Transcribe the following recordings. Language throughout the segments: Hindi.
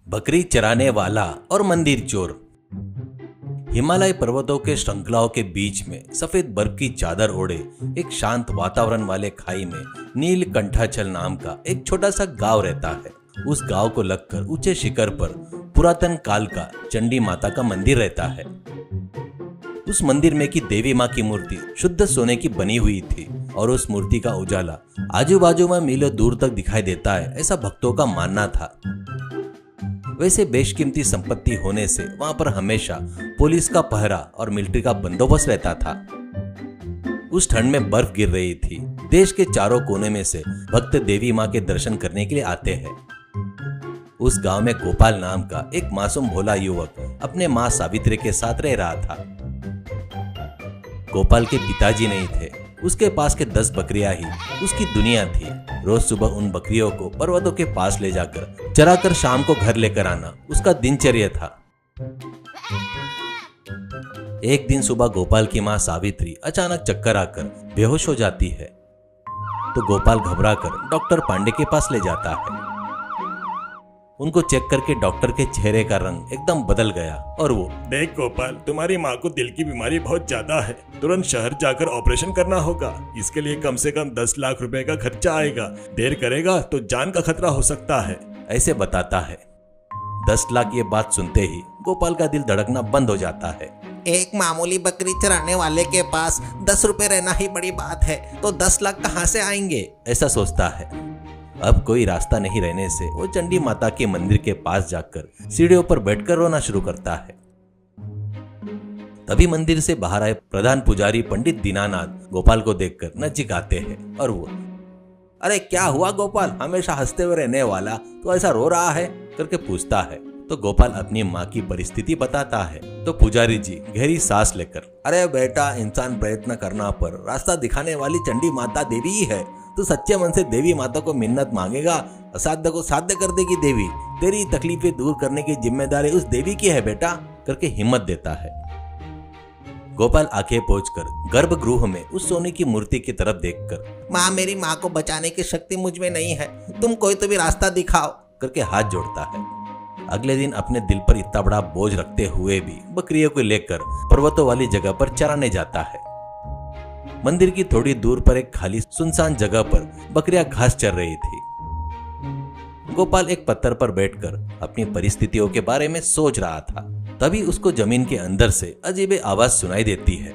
बकरी चराने वाला और मंदिर चोर। हिमालय पर्वतों के श्रृंखलाओं के बीच में सफेद बर्फ की चादर ओढ़े एक शांत वातावरण वाले खाई में नीलकंठाचल नाम का एक छोटा सा गांव रहता है। उस गांव को लगकर ऊंचे शिखर पर पुरातन काल का चंडी माता का मंदिर रहता है। उस मंदिर में की देवी माँ की मूर्ति शुद्ध सोने की बनी हुई थी और उस मूर्ति का उजाला आजू बाजू में मीलों दूर तक दिखाई देता है, ऐसा भक्तों का मानना था। वैसे बेशकीमती संपत्ति होने से वहां पर हमेशा पुलिस का पहरा और मिलिट्री का बंदोबस्त रहता था। उस ठंड में बर्फ गिर रही थी। देश के चारों कोने में से भक्त देवी माँ के दर्शन करने के लिए आते हैं। उस गांव में गोपाल नाम का एक मासूम भोला युवक अपने माँ सावित्री के साथ रह रहा था। गोपाल के पिताजी नहीं थे, उसके पास के 10 बकरियां ही उसकी दुनिया थी। रोज सुबह उन बकरियों को पर्वतों के पास ले जाकर चराकर शाम को घर लेकर आना उसका दिनचर्या था। एक दिन सुबह गोपाल की मां सावित्री अचानक चक्कर आकर बेहोश हो जाती है, तो गोपाल घबराकर डॉक्टर पांडे के पास ले जाता है। उनको चेक करके डॉक्टर के चेहरे का रंग एकदम बदल गया और वो, देख गोपाल, तुम्हारी माँ को दिल की बीमारी बहुत ज्यादा है, तुरंत शहर जाकर ऑपरेशन करना होगा। इसके लिए कम से कम 10 लाख रुपए का खर्चा आएगा। देर करेगा तो जान का खतरा हो सकता है, ऐसे बताता है। 10 लाख ये बात सुनते ही गोपाल का दिल धड़कना बंद हो जाता है। एक मामूली बकरी चराने वाले के पास 10 रुपए रहना ही बड़ी बात है, तो 10 लाख कहाँ से आएंगे, ऐसा सोचता है। अब कोई रास्ता नहीं रहने से वो चंडी माता के मंदिर के पास जाकर सीढ़ियों पर बैठकर रोना शुरू करता है। तभी मंदिर से बाहर आए प्रधान पुजारी पंडित दीनानाथ गोपाल को देखकर नचिकाते हैं और वो, अरे क्या हुआ गोपाल, हमेशा हंसते हुए रहने वाला तो ऐसा रो रहा है, करके पूछता है। तो गोपाल अपनी माँ की परिस्थिति बताता है। तो पुजारी जी गहरी सांस लेकर, अरे बेटा, इंसान प्रयत्न करना पर रास्ता दिखाने वाली चंडी माता देवी ही है। तो सच्चे मन से देवी माता को मिन्नत मांगेगा, असाध्य को साध्य कर देगी देवी। तेरी तकलीफें दूर करने की जिम्मेदारी उस देवी की है बेटा, करके हिम्मत देता है। गोपाल आंखें पोंछकर गर्भगृह में उस सोने की मूर्ति की तरफ देखकर, माँ, मेरी माँ को बचाने की शक्ति मुझ में नहीं है, तुम कोई तो भी रास्ता दिखाओ, करके हाथ जोड़ता है। अगले दिन अपने दिल पर इतना बड़ा बोझ रखते हुए भी बकरियों को लेकर पर्वतों वाली जगह पर चराने जाता है। मंदिर की थोड़ी दूर पर एक खाली सुनसान जगह पर बकरियां घास चर रही थी। गोपाल एक पत्थर पर बैठकर अपनी परिस्थितियों के बारे में सोच रहा था। तभी उसको जमीन के अंदर से अजीब आवाज सुनाई देती है।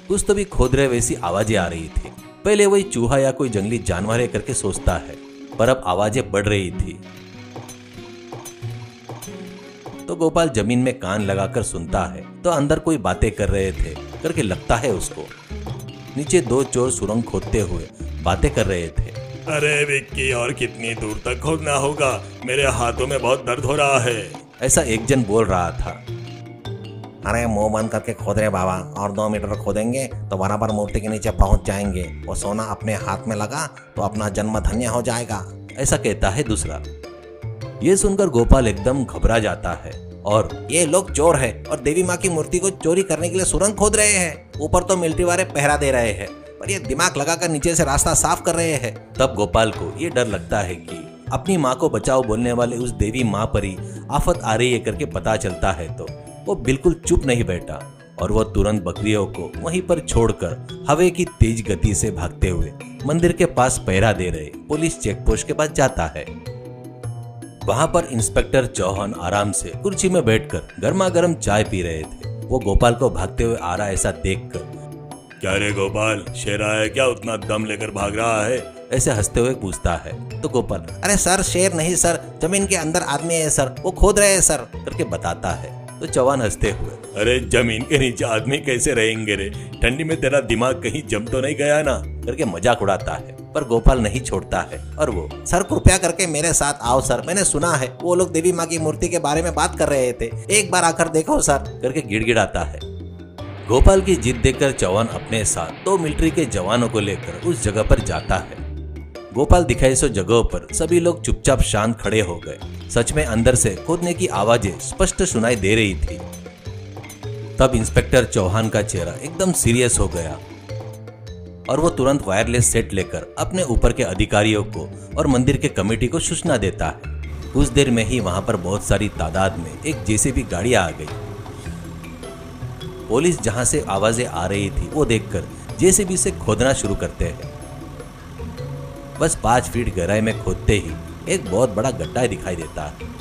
कुछ तो भी खोद रहे वैसी आवाजें आ रही थी। पहले वही चूहा या कोई जंगली जानवर है करके सोचता है, पर अब आवाजें बढ़ रही थी। तो गोपाल जमीन में कान लगाकर सुनता है, तो अंदर कोई बातें कर रहे थे करके लगता है उसको। नीचे 2 चोर सुरंग खोदते हुए बातें कर रहे थे। अरे विक्की, और कितनी दूर तक खोदना होगा, मेरे हाथों में बहुत दर्द हो रहा है, ऐसा एक जन बोल रहा था। अरे मुंह बंद करके खोद रहे बाबा, और 2 मीटर खोदेंगे तो बराबर मूर्ति के नीचे पहुंच जाएंगे। वो सोना अपने हाथ में लगा तो अपना जन्म धन्य हो जाएगा, ऐसा कहता है दूसरा। ये सुनकर गोपाल एकदम घबरा जाता है और, ये लोग चोर है और देवी माँ की मूर्ति को चोरी करने के लिए सुरंग खोद रहे हैं। ऊपर तो मिलिट्री वाले पहरा दे रहे हैं, पर ये दिमाग लगाकर नीचे से रास्ता साफ कर रहे हैं। तब गोपाल को ये डर लगता है कि अपनी माँ को बचाओ बोलने वाले उस देवी माँ पर ही आफत आ रही है करके पता चलता है। तो वो बिल्कुल चुप नहीं बैठा और वो तुरंत बकरियों को वहीं पर छोड़कर हवा की तेज गति से भागते हुए मंदिर के पास पहरा दे रहे पुलिस चेक पोस्ट के पास जाता है। वहां पर इंस्पेक्टर चौहान आराम से कुर्सी में बैठकर गर्मा गर्म चाय पी रहे थे। वो गोपाल को भागते हुए आ रहा ऐसा देखकर, क्या रे गोपाल, शेर आया क्या, उतना दम लेकर भाग रहा है, ऐसे हंसते हुए पूछता है। तो गोपाल, अरे सर, शेर नहीं सर, जमीन के अंदर आदमी है सर, वो खोद रहे हैं सर, करके बताता है। तो चौहान हंसते हुए, अरे जमीन के नीचे आदमी कैसे रहेंगे रे, ठंडी में तेरा दिमाग कहीं जम तो नहीं गया ना, करके मजाक उड़ाता है। पर गोपाल नहीं छोड़ता है और वो, सर कृपया करके मेरे साथ आओ सर, मैंने सुना है वो लोग देवी माँ की मूर्ति के बारे में बात कर रहे थे, एक बार आकर देखो सर, करके गिड़गिड़ाता है। गोपाल की जिद देखकर चौहान अपने साथ 2 मिलिट्री के जवानों को लेकर उस जगह पर जाता है। गोपाल दिखाई सो जगहों पर सभी लोग चुपचाप शांत खड़े हो गए। सच में अंदर से खोदने की आवाजें स्पष्ट सुनाई दे रही थी। तब इंस्पेक्टर चौहान का चेहरा एकदम सीरियस हो गया। और वो तुरंत वायरलेस सेट लेकर अपने ऊपर के अधिकारियों को और मंदिर के कमेटी को सूचना देता है। कुछ देर में ही वहां पर बहुत सारी तादाद में एक जेसीबी गाड़ी आ गई। पुलिस जहां से आवाजें आ रही थी वो देखकर जेसीबी से खोदना शुरू करते हैं। बस 5 फीट गहराई में खोदते ही एक बहुत बड़ा गड्ढा दिखाई देता है।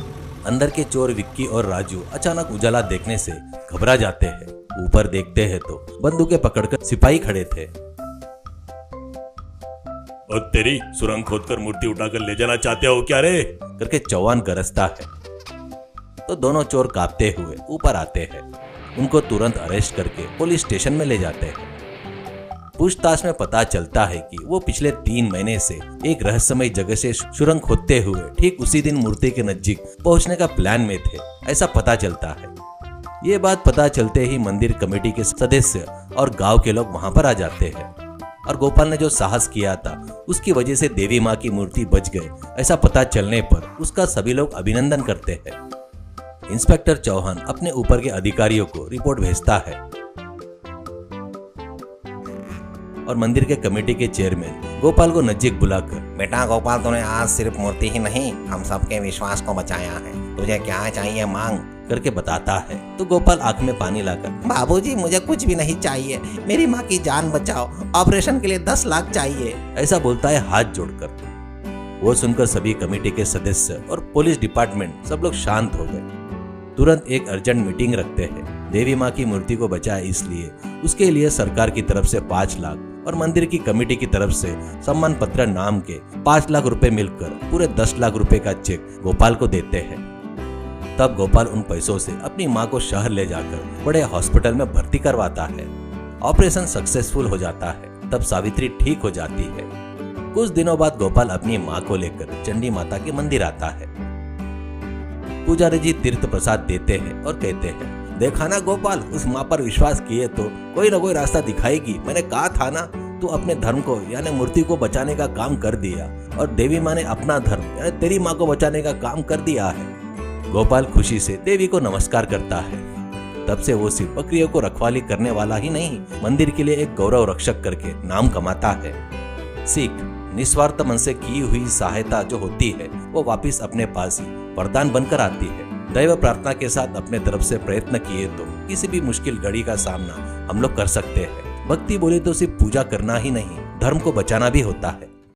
अंदर के चोर विक्की और राजू अचानक उजाला देखने से घबरा जाते हैं। ऊपर देखते हैं तो बंदूकें पकड़कर सिपाही खड़े थे। और तेरी सुरंग खोदकर मूर्ति उठाकर ले जाना चाहते हो क्या रे? करके चौहान गरजता है तो दोनों चोर कांपते हुए ऊपर आते हैं। उनको तुरंत अरेस्ट करके पुलिस स्टेशन में ले जाते हैं। पूछताछ में पता चलता है कि वो पिछले 3 महीने से एक रहस्यमय जगह से सुरंग खोदते हुए ठीक उसी दिन मूर्ति के नजदीक पहुंचने का प्लान में थे, ऐसा पता चलता है। ये बात पता चलते ही मंदिर कमेटी के सदस्य और गांव के लोग वहां पर आ जाते हैं और गोपाल ने जो साहस किया था उसकी वजह से देवी माँ की मूर्ति बच गए, ऐसा पता चलने पर उसका सभी लोग अभिनंदन करते हैं। इंस्पेक्टर चौहान अपने ऊपर के अधिकारियों को रिपोर्ट भेजता है और मंदिर के कमेटी के चेयरमैन गोपाल को नजदीक बुलाकर, बेटा गोपाल, तूने आज सिर्फ मूर्ति ही नहीं हम सबके विश्वास को बचाया है। तुझे क्या चाहिए मांग करके बताता है। तो गोपाल आंख में पानी लाकर, बाबूजी मुझे कुछ भी नहीं चाहिए, मेरी माँ की जान बचाओ, ऑपरेशन के लिए 10 लाख चाहिए, ऐसा बोलता है हाथ जोड़कर। वो सुनकर सभी कमेटी के सदस्य और पुलिस डिपार्टमेंट सब लोग शांत हो गए। तुरंत एक अर्जेंट मीटिंग रखते हैं। देवी माँ की मूर्ति को बचाए इसलिए उसके लिए सरकार की तरफ से 5 लाख और मंदिर की कमेटी की तरफ से सम्मान पत्र नाम के 5 लाख रुपए मिलकर पूरे 10 लाख रुपए का चेक गोपाल को देते हैं। तब गोपाल उन पैसों से अपनी माँ को शहर ले जाकर बड़े हॉस्पिटल में भर्ती करवाता है। ऑपरेशन सक्सेसफुल हो जाता है। तब सावित्री ठीक हो जाती है। कुछ दिनों बाद गोपाल अपनी माँ को लेकर चंडी माता के मंदिर आता है। पुजारी जी तीर्थ प्रसाद देते हैं और कहते हैं, देखा ना गोपाल, उस माँ पर विश्वास किए तो कोई ना कोई रास्ता दिखाएगी। मैंने कहा था ना, तू अपने धर्म को यानी मूर्ति को बचाने का काम कर दिया और देवी माँ ने अपना धर्म यानी तेरी माँ को बचाने का काम कर दिया है। गोपाल खुशी से देवी को नमस्कार करता है। तब से वो सिर्फ बकरियों को रखवाली करने वाला ही नहीं, मंदिर के लिए एक गौरव रक्षक करके नाम कमाता है। सीख, निस्वार्थ मन से की हुई सहायता जो होती है वो वापिस अपने पास ही वरदान बनकर आती है। दैव प्रार्थना के साथ अपने तरफ से प्रयत्न किए तो किसी भी मुश्किल घड़ी का सामना हम लोग कर सकते हैं। भक्ति बोले तो सिर्फ पूजा करना ही नहीं, धर्म को बचाना भी होता है।